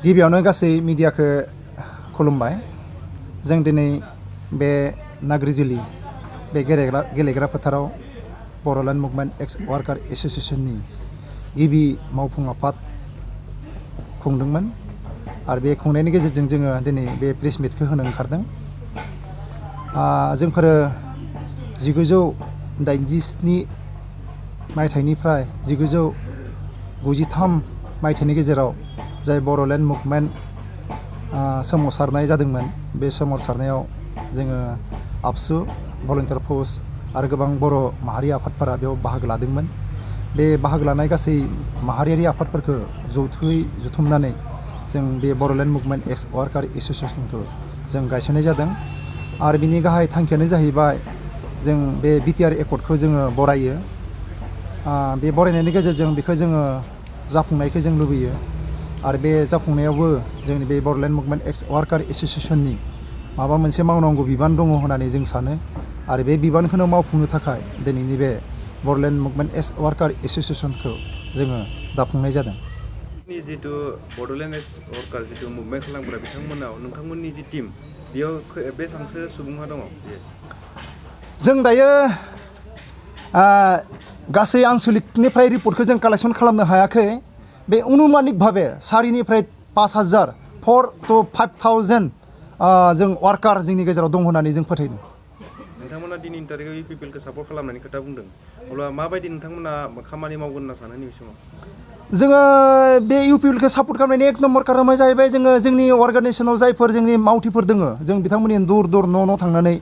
गिबियावनो गासै मिडियाखौ खुलुमबाय। जों दिनै बे नाग्रिजुलि बे गेलेग्रा फोथाराव बर'लेण्ड मुभमेन्ट एक्स वार्कार एस'सिएशननि गिबि मावफुं आफाद खुंदोंमोन आरो बे खुंनायनि गेजेरजों जोङो दिनै बे प्रेस मिटखौ होनो ओंखारदों। जोंफोरो 1987 मायथाइनिफ्राय 1993 मायथाइनि गेजेराव जाय बर'लेण्ड मुभमेन्ट सोमावसारनाय जादोंमोन, बे सोमावसारनायाव जोङो आबसु, भलन्टियार फर्स आरो गोबां बर' माहारि आफादफोरा बेयाव बाहागो लादोंमोन। बे बाहागो लानाय गासै माहारियारि आफादफोरखौ जथुमै जुथुमनानै जों बे बर'लेण्ड मुभमेन्ट एक्स वार्कार एस'सिएशनखौ जों गायसननाय जादों। आरो बिनि गाहाय थांखियानो जाहैबाय जों बे बिटिआर एकर्डखौ जोङो बरायो। बे बरायनायनि गेजेरजों बेखौ जोङो जाफुंनायखौ जों लुबैयो आरो बे जाफुंनायावबो जोंनि बे बर'लेण्ड मुभमेन्ट एक्स वार्कार एस'सिएशननि माबा मोनसे मावनांगौ बिबान दङ होननानै जों सानो आरो बे बिबानखौनो मावफुंनो थाखाय दिनैनि बे बर'लेण्ड मुभमेन्ट एक्स वार्कार एस'सिएशनखौ जोङो दाफुंनाय जादों। जितु बड'लेण्ड एक्स वार्कार जितु मुभमेन्ट खालामग्रा बिथांमोनाव नोंथांमोननि जि टीम बेयाव बेसेबांसो सुबुंहा दङ? जों दायो गासै आनसलिकनिफ्राय रिपर्टखौ जों कालेक्सन खालामनो हायाखै। बे अनुमानिक भाबे 4निफ्राय 5000 4 to 5000 जों वार्कार जोंनि गेजेराव दं होननानै जों फोथायदों। नोंथांमोना दिनैनि तारिखआव इउपिपिएलखौ सापर्ट खालामनायनि खोथा बुंदों, अब्ला माबायदि नोंथांमोना खामानि मावगोन होनना सानो नैबे समाव? जोङो बे इउपिपिएलखौ सापर्ट खालामनायनि एक नम्बर कारना जाहैबाय जोङो जोंनि अर्गानाइजेसनाव जायफोर जोंनि मावथिफोर दङ, जों बिथांमोननि दुर दुर न' थांनानै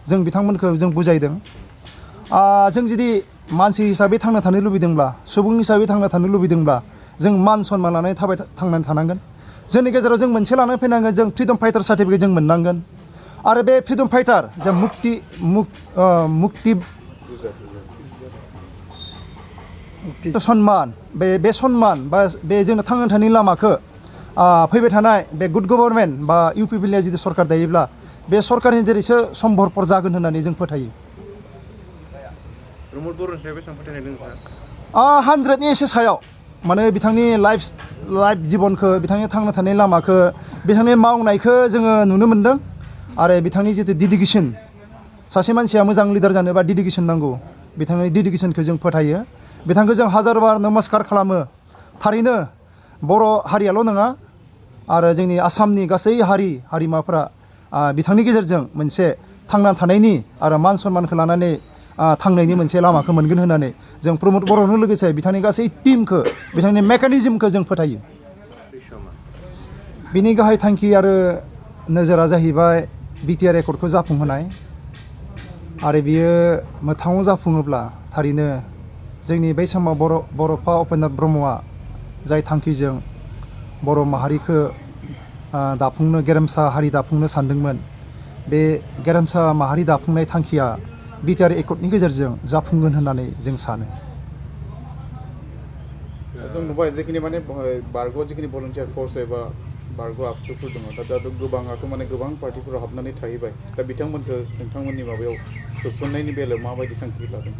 जों बिथांमोनखौ जों बुजायदों। जों जुदि मानसि हिसाबै थांना थानो लुबैदोंब्ला, सुबुं हिसाबै थांना थानो लुबैदोंब्ला जों मान सन्मान लानानै थांनानै थानांगोन। जोंनि गेजेराव जों मोनसे लानानै फैनांगोन, जों फ्रिडम फाइटार सार्टिफिकेट जों मोननांगोन आरो बे फ्रिडम फाइटार जा मुक्ति सन्मान, बे सन्मान बा बे जोंनो थांना थानायनि लामाखौ फैबाय थानाय बे गुड गभर्नमेन्ट बा इउपिपिएलआ जुदि सरकार दायोब्ला बे सरकारनि जेरैसो सम्भबपर जागोन होननानै जों फोथायो। प्रमद बर'नि सायाव बेसेबां फोथायनाय दं? 100नि एसे सायाव। माने बिथांनि लाइफ जिबनखौ, बिथांनि थांना थानाय लामाखौ, बिथांनि मावनायखौ जोङो नुनो मोन्दों आरो बिथांनि जितु डेडिकेसन, सासे मानसिया मोजां लिडार जानोबा डेडिकेसन नांगौ। बिथांनि डेडिकेसनखौ जों फोथायो। बिथांखौ जों हाजार बार नमस्कार खालामो। थारैनो बर' हारियाल' नङा आरो जोंनि आसामनि गासै हारिमाफोरा बिथांनि गेजेरजों मोनसे थांना थानायनि आरो मान सन्मानखौ लानानै थांनायनि मोनसे लामाखौ मोनगोन होननानै जों प्रमद बर'नो लोगोसे बिथांनि गासै टीमखौ, बिथांनि मेकानिजमखौ जों फोथायो। बिनि गाहाय थांखि आरो नोजोरा जाहैबाय बिटिआर एकर्डखौ जाफुंहोनाय आरो बियो मोगथाङाव जाफुङोब्ला थारैनो जोंनि बै समाव बड'फा उपेन्द्र ब्रह्मआ जाय थांखिजों बर' माहारिखौ दाफुंनो, गेरेमसा हारि दाफुंनो सानदोंमोन, बे गेरेमसा माहारि दाफुंनाय थांखिया बिटिआर एकर्डनि गेजेरजों जाफुंगोन होननानै जों सानो। जों नुबाय जेखिनि माने बारग'आव जिखिनि भलन्टियार फर्स एबा बारग' आबसुफोर दङ, दा गोबाङाथ' माने गोबां पार्टिफोराव हाबनानै थाहैबाय। दा बिथांमोनखौ नोंथांमोननि माबायाव सोसननायनि बेलायाव माबायदि थांखि लादों?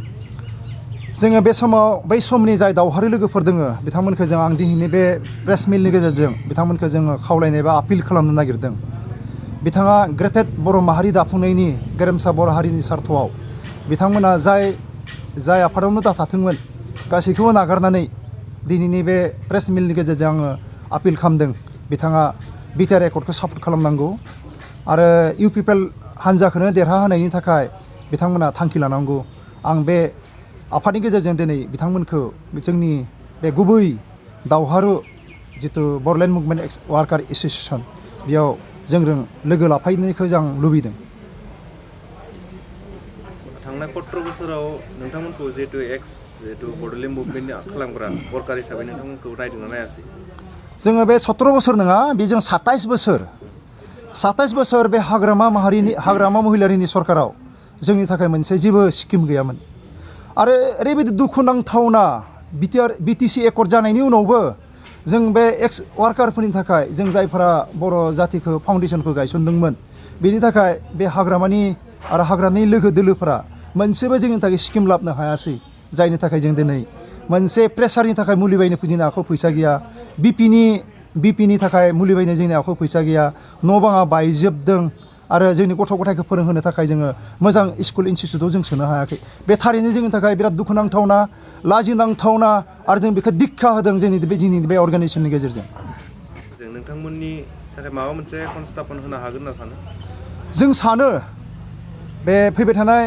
जोङो बे समाव बै समनि जाय दावहारु लोगोफोर दङ, बिथांमोनखौ जों आं दिनैनि बे प्रेस मिटनि गेजेरजों बिथांमोनखौ जोङो खावलायनाय बा आपिल खालामनो नागिरदों। बिथाङा ग्रेटेड बर' माहारि दाफुंनायनि, गेरेमसा बर' हारिनि सार्थआव बिथांमोना जाय आफादावनो दाथाथोंमोन गासैखौबो नागारनानै दिनैनि बे प्रेस मिटनि गेजेरजों आङो आपिल खालामदों बिथाङा बिटिआर एकर्डखौ सापर्ट खालामनांगौ आरो इउपिपिएल हान्जाखौनो देरहाहोनायनि थाखाय बिथांमोना थांखि लानांगौ। आं बे आफादनि गेजेरजों दिनै बिथांमोनखौ जोंनि बे गुबै दावहारु जितु बर'लेण्ड मुभमेन्ट एक्स वार्कार एस'सिएशन बेयाव जोंजों लोगो लाफायनायखौ जों लुबैदों। थांनाय 17 बोसोराव नोंथांमोनखौ जितु बड'लेण्ड मुभमेन्ट खालामग्रा वार्कार हिसाबै नोंथांमोनखौ नायदोंना नायासै? जोङो बे 17 बोसोर नङा, बेजों 27 बोसोर बे हाग्रामा महिलारिनि सरकाराव जोंनि थाखाय मोनसे जेबो स्किम गैयामोन आरो ओरैबायदि दुखुनांथावना बिटिसि एकर्ड जानायनि उनावबो जों बे एक्स वार्कारफोरनि थाखाय, जों जायफोरा बर' जातिखौ फाउन्डेसनखौ गायसनदोंमोन, बेनि थाखाय बे हाग्रामानि आरो हाग्रानि लोगो दोलोफोरा मोनसेबो जोंनि थाखाय स्किम लाबोनो हायासै। जायनि थाखाय जों दिनै मोनसे प्रेसारनि थाखाय मुलि बायनो दिनै आखायाव फैसा गैया, बिपिनि बिपिनि थाखाय मुलि बायनो जोंनि आखायाव फैसा गैया न' बाङा बायजोबदों आरो जोंनि गथ' गथायखौ फोरोंहोनो थाखाय जोङो मोजां स्कुल इनस्टिटिउटआव जों सोनो हायाखै बे थारैनो जोंनि थाखाय बिराद दुखुनांथावना लाजिनांथावना आरो जों बेखौ दिक्षा होदों दिनैनि बे अर्गानाइजेसननि गेजेरजों जों नोंथांमोननि थाखाय माबा मोनसे संस्थापन होनो हागोन होनना सानो जों सानो बे फैबाय थानाय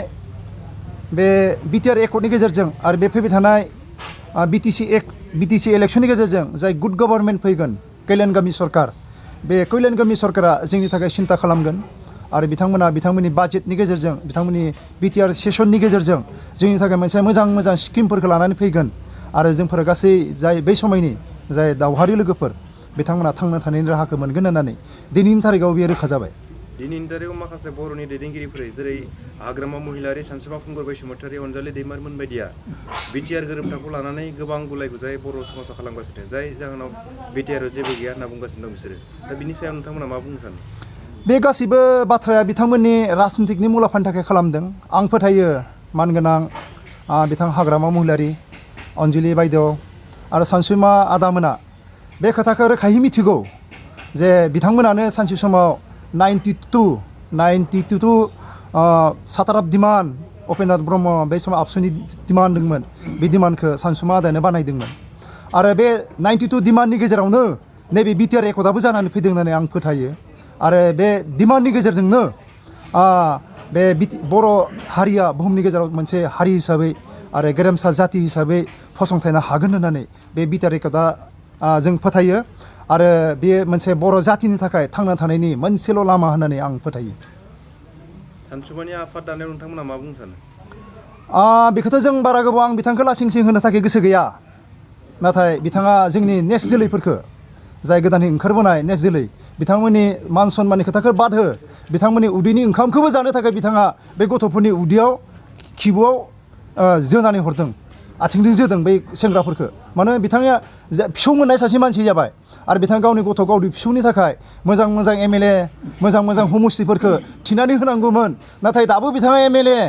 बे बिटिआर एकर्डनि गेजेरजों आरो बे फैबाय थानाय बिटिसि इलेक्सननि गेजेरजों जाय गुड गभर्नमेन्ट फैगोन कल्याण गामि सरकार बे कल्याण गामि सरकारा जोंनि थाखाय सिन्था खालामगोन आरो बिथांमोननि बाजेटनि गेजेरजों बिथांमोननि बिटिआर सेसननि गेजेरजों जोंनि थाखाय मोनसे मोजां स्किमफोरखौ लानानै फैगोन आरो जोंफोर गासै जाय बै समायनि जाय दावहारि लोगोफोर बिथांमोना थांना थानायनि राहाखौ मोनगोन होननानै दिनैनि थारिखआव बेयो रोखा जाबाय दिनैनि तारिखआव माखासे बर'नि दैदेनगिरिफोर जेरै हाग्रामा महिलारि सानसुमा खुंगुर बैसुमतारी अनजालि दैमारिमोन बायदिया बिटिआर गोरोबथाखौ लानानै गोबां गुलाय गुजाय बर' समाजाव खालामगासिनो जाय जाहोनाव बिटिआराव जेबो गैया होनना बुंगासिनो दं बिसोरो दा बिनि सायाव नोंथांमोना मा बुंनो सानो बे गासैबो बाथ्राया बिथांमोननि राजनितिकनि मुलाम्फानि थाखाय खालामदों आं फोथायो मानगोनां बिथां हाग्रामा महिलारि अनजलि बायद' आरो सानसुमा आदामोना बे खोथाखौ रोखायै मिथिगौ जे बिथांमोनानो सानसे समाव 92 साताराब दिमान उपेन्द्रनाथ ब्रह्म बे समाव आबसुनि दिमान दंमोन बे दिमानखौ सानसुमा आदायानो बानायदोंमोन आरो बे 92 दिमाननि गेजेरावनो नैबे बिटिआर एकर्डआबो जानानै फैदों होननानै आं फोथायो आरो बे दिमाननि गेजेरजोंनो बे बर' हारिया बुहुमनि गेजेराव मोनसे हारि हिसाबै आरो गेरेमसा जाति हिसाबै फसंथानो हागोन होननानै बे बिटिआर एकर्डआ जों फोथायो आरो बेयो मोनसे बर' जातिनि थाखाय थांना थानायनि मोनसेल' लामा होननानै आं फोथायो सानसुमानि आफाद दानायाव नोंथांमोना मा बुंनो सानो बेखौथ' जों बारा गोबाव आं बिथांखौ लासिंसिं होनो थाखाय गोसो गैया नाथाय बिथाङा जोंनि नेक्स्ट जोलैफोरखौ जाय गोदानै ओंखारबोनाय नेक्स्ट जोलै बिथांमोननि मान सन्माननि खोथाखौ बाद हो बिथांमोननि उदैनि ओंखामखौबो जानो थाखाय बिथाङा बे गथ'फोरनि उदैयाव खिबुआव जोनानै हरदों आथिंजों जोदों बै सेंग्राफोरखौ मानो बिथाङा फिसौ मोननाय सासे मानसि जाबाय आरो बिथाङा गावनि गावनि फिसौनि थाखाय मोजां MLA मोजां हमस्टिफोरखौ थिनानै होनांगौमोन नाथाय दाबो बिथाङा MLA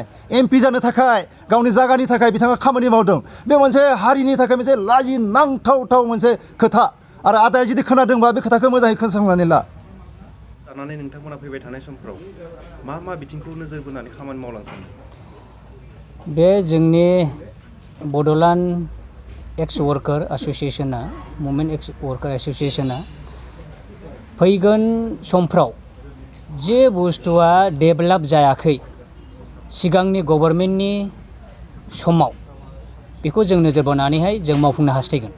MP जानो थाखाय गावनि जायगानि थाखाय बिथाङा खामानि मावदों बे मोनसे हारिनि थाखाय मोनसे लाजिनांथाव मोनसे खोथा आरो आदाया जुदि खोनादोंबा बे खोथाखौ मोजाङै खोनासंनानै ला लानानै नोंथांमोना फैबाय थानाय समफ्राव मा बिथिंखौ नोजोर बोनानै खामानि मावलांनो सानो बे जोंनि बड'लेण्ड एक्स वर्कार एस'सिएशना मुभमेन्ट एक्स वर्कार एस'सिएशना फैगोन समफ्राव जे बुस्थुआ डेभेलप जायाखै सिगांनि गभर्नमेन्टनि समाव बेखौ जों नोजोर बोनानैहाय जों मावफुंनो हास्थायगोन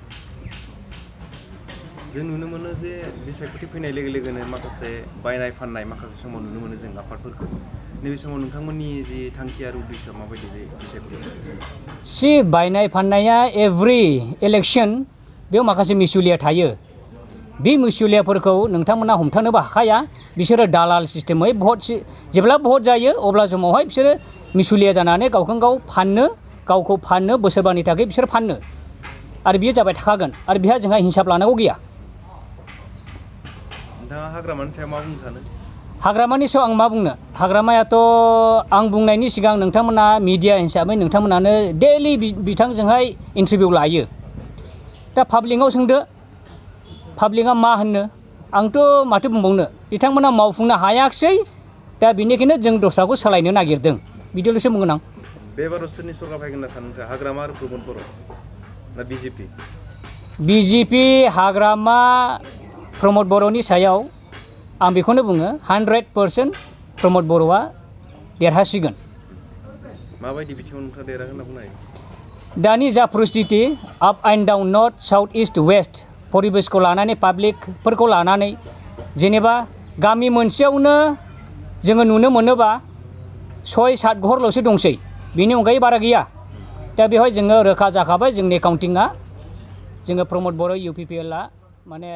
जों नुनो मोनो जे बिसायख'थि फैनाय लोगो लोगोनो माखासे बायनाय फाननाय माखासे समाव नुनो मोनो जों आफादफोरखौ नैबे समाव नोंथांमोननि जि थांखि आरो उद्देश्यआ माबायदि बिसायख'थि बायनाय फाननाया एभ्रि इलेक्सन बेयाव माखासे मिसुलिया थायो बे मिसुलियाफोरखौ नोंथांमोना हमथानोबो हाखाया बिसोरो दालाल सिस्टेमै जेब्ला भट जायो अब्ला समावहाय बिसोरो मिसुलिया जानानै गावखौ फाननो बोसोरबानि थाखाय बिसोर फाननो आरो बियो जाबाय थाखागोन आरो बिहा जोंहा हिसाब लानांगौ गैया नोंथाङा हाग्रामानि सायाव मा बुंनो सानो हाग्रामानि सायाव आं मा बुंनो हाग्रामायाथ' आं बुंनायनि सिगां नोंथांमोना मिडिया हिसाबै नोंथांमोनानो डेलि बिथांजोंहाय इन्टारभिउ लायो दा पाब्लिकआव सोंदो पाब्लिकआ मा होनो आंथ' माथो बुंबावनो बिथांमोना मावफुंनो हायाखिसै दा बेनिखायनो जों दस्राखौ सोलायनो नागिरदों बिदिल'सो बुंगोन आं बे बाराव सोरनि सरकार फैगोन होनना सानो नोंथाङा हाग्रामा आरो प्रमद बर' ना बिजेपि हाग्रामा प्रमद बर'नि सायाव आं बेखौनो बुङो 100% प्रमद बर'आ देरहासिगोन माबायदि बिथिङाव नोंथाङा देरहागोन होनना बुंनो हायो दानि जा परिस्थिति up and down north south east west परिबेसखौ लानानै पाब्लिकफोरखौ लानानै जेनेबा गामि मोनसेयावनो जोङो नुनो मोनोबा 6-7 घरल'सो दंसै बेनि अनगायै बारा गैया दा बेवहाय जोङो रोखा जाखाबाय जोंनि काउन्टिंआ जोङो प्रमद बर' UPPLआ माने